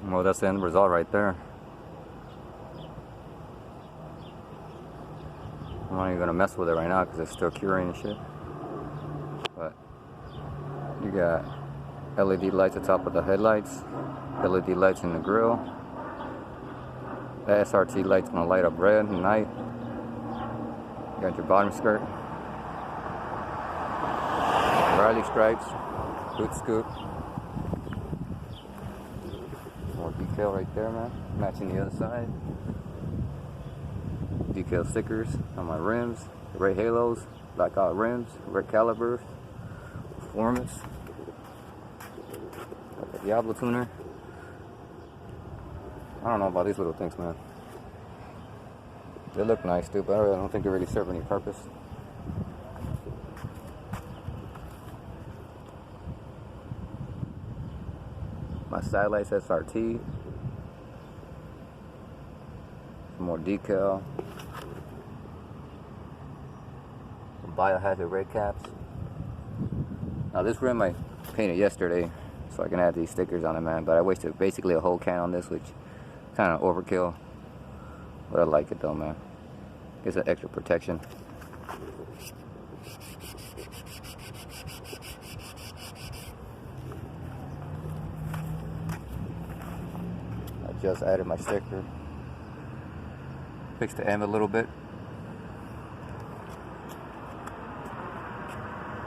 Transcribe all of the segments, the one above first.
Well, that's the end result right there. I'm not even gonna mess with it right now because it's still curing and shit. But you got LED lights atop of the headlights, LED lights in the grille. The SRT light's gonna light up red at night. You got your bottom skirt, Riley stripes, boot scoop. More decal right there, man. Matching the other side. Decal stickers on my rims, red halos, blackout rims, red calipers, performance. Got the Diablo tuner. I don't know about these little things, man. They look nice, too, but I don't think they really serve any purpose. My side lights SRT. Some more decal. Some biohazard red caps. Now this rim I painted yesterday, so I can add these stickers on it, man. But I wasted basically a whole can on this, which kind of overkill. But I like it though, man. It's an extra protection. I just added my sticker. Fixed the end a little bit.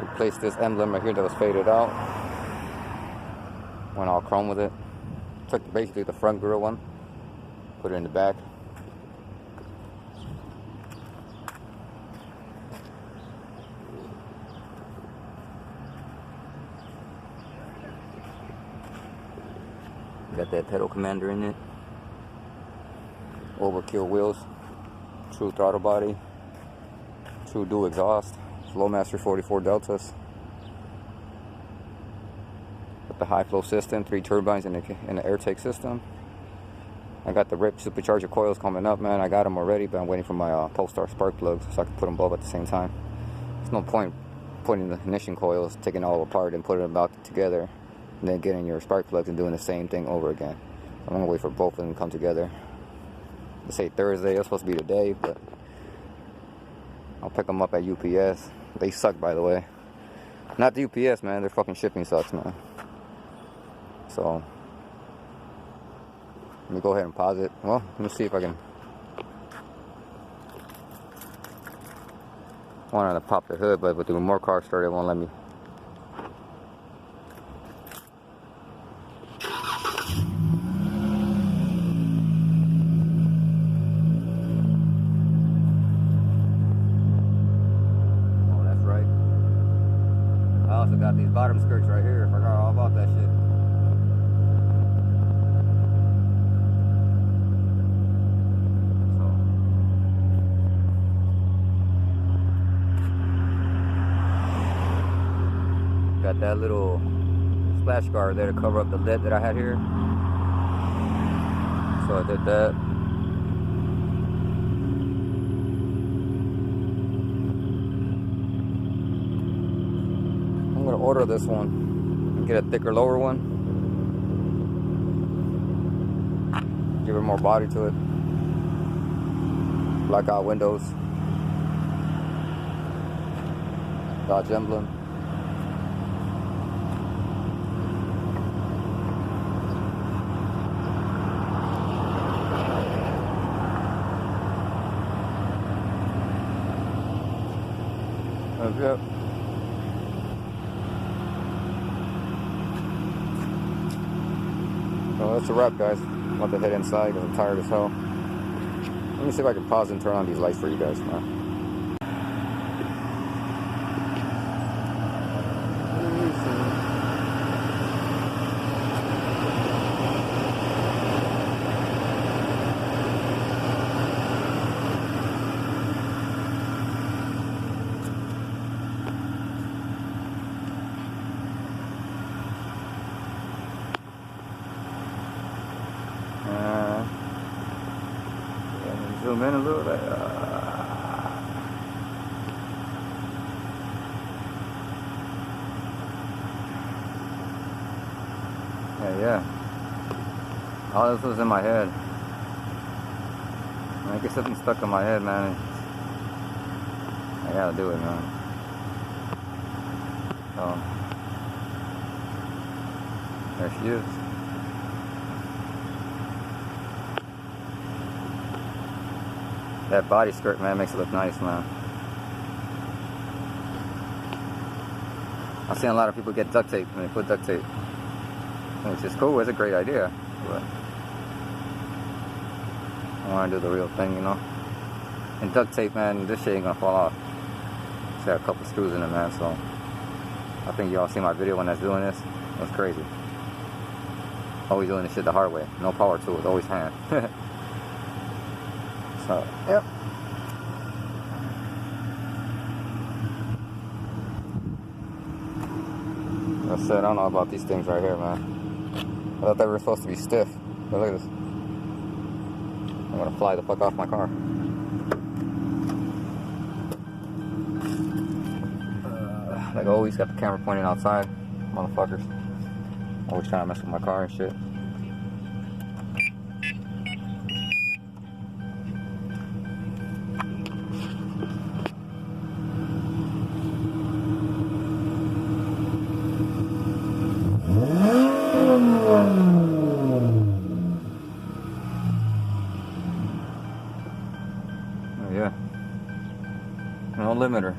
Replaced this emblem right here that was faded out. Went all chrome with it. Took basically the front grille one, put it in the back. Got that pedal commander in it. Overkill wheels. True throttle body. True dual exhaust. Flowmaster 44 Deltas. Got the high flow system, 3 turbines in the airtake system. I got the RIP supercharger coils coming up, man. I got them already, but I'm waiting for my Polestar spark plugs so I can put them both at the same time. There's no point putting the ignition coils, taking it all apart and putting them back together, and then getting your spark plugs and doing the same thing over again. I'm gonna wait for both of them to come together. They say Thursday, it's supposed to be today, but I'll pick them up at UPS. They suck, by the way. Not the UPS, man. Their fucking shipping sucks, man. So let me go ahead and pause it. Well, let me see if I can. I wanted to pop the hood, but with the remote car started, it won't let me. I also got these bottom skirts right here. I forgot all about that shit. So, got that little splash guard there to cover up the lid that I had here. So I did that. I'm gonna order this one and get a thicker lower one, give it more body to it. Blackout windows, Dodge emblem. Yep. Well, that's a wrap, guys. I'm about to head inside because I'm tired as hell. Let me see if I can pause and turn on these lights for you guys now. Zoom in a little bit. Yeah. All this was in my head. I get something stuck in my head, man. I gotta do it, man. So, there she is. That body skirt, man, makes it look nice, man. I've seen a lot of people get duct tape when they put duct tape, which is cool. It's a great idea, but I want to do the real thing, you know. And duct tape, man, this shit ain't gonna fall off. It's got a couple screws in it, man. So I think y'all see my video when I was doing this. That's crazy. Always doing this shit the hard way. No power tools, always hand. So, yep. I said, I don't know about these things right here, man. I thought they were supposed to be stiff. But look at this. I'm gonna fly the fuck off my car. Like always, got the camera pointing outside. Motherfuckers. Always trying to mess with my car and shit. Oh, yeah. No limiter.